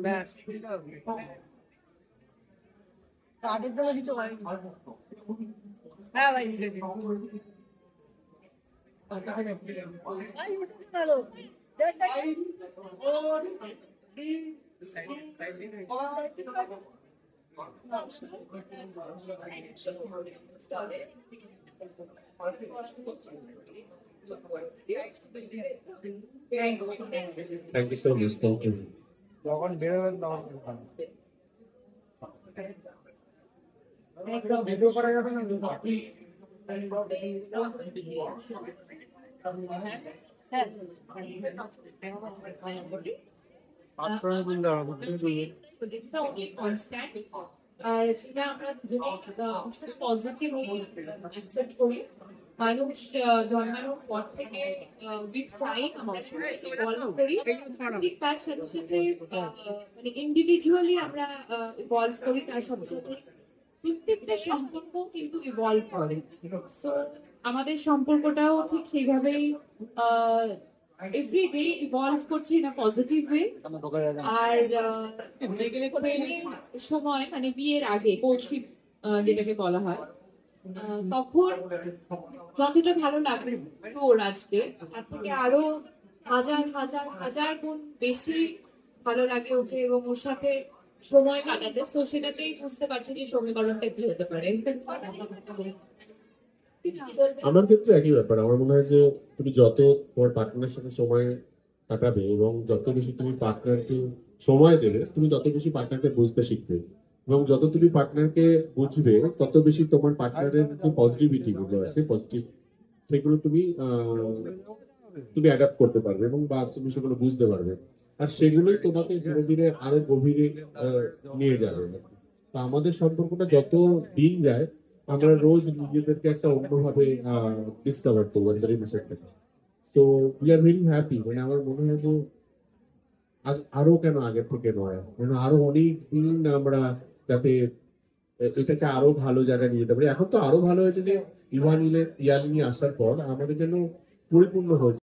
ব্যাস আগের জন্য কিছু হয়নি। হ্যাঁ ভাই ভালো Thank you so much. Thank you. যখন বেরোবেন তখন ভিডিও করা যাবে না আর সেটা আমরা পজিটিভলি অ্যাকসেপ্ট করি। মানুষ জন্মানোর পর থেকে উইথ টাইম আমরা ইভলভ করি, ঠিক তার সাথে সাথে মানে ইন্ডিভিজুয়ালি আমরা ইভলভ করি, তার সাথে সাথে প্রত্যেকটা সম্পর্ক কিন্তু ইভলভ করে। সো আমাদের সম্পর্কটাও ঠিক সেইভাবেই এভরি ডে ইভলভ করছে ইন আ পজিটিভ ওয়ে। আর প্রেমের সময় মানে বিয়ের আগে কোর্টশিপ যেটাকে বলা হয়, তখন যতটা ভালো লাগবে তোর আজকে তার থেকে আরো হাজার হাজার হাজার গুণ বেশি ভালো লাগে ওকে এবং ওর সাথে সময় কাটাতে। তো সেটাতেই বুঝতে পারছি যে সমীকরণটা কি হতে পারে। আমার ক্ষেত্রে একই ব্যাপার। আমার মনে হয় যে তুমি যত তোমার পার্টনারের সাথে সময় কাটাবে এবং যত বেশি তুমি পার্টনারকে সময় দেবে, তুমি তত বেশি পার্টনারকে বুঝতে শিখবে এবং যত তুমি পার্টনারকে বুঝবে তত বেশি তোমার পার্টনারের যে পজিটিভিটি গুলো আছে, পজিটিভ সেগুলো তুমি অ্যাডাপ্ট করতে পারবে এবং বা তুমি সেগুলো বুঝতে পারবে, আর সেগুলোই তোমাকে ধীরে ধীরে আরো গভীরে নিয়ে যাবে। তো আমাদের সম্পর্কটা যত দিন যায় আমরা রোজ নিজেদেরকে একটা অন্যভাবে ডিসকভার করবো বিষয়টাকে। তো উই আর ভেরি হ্যাপি। মানে আমার মনে হয় যে আরো কেন আগের থেকে নয়, মানে আরো অনেক দিন আমরা যাতে এটাকে আরো ভালো জায়গায় নিয়ে যেতে পারি। এখন তো আরো ভালো হয়েছে যে ইয়ালিনী আসার পর আমাদের জন্য পরিপূর্ণ হয়েছে।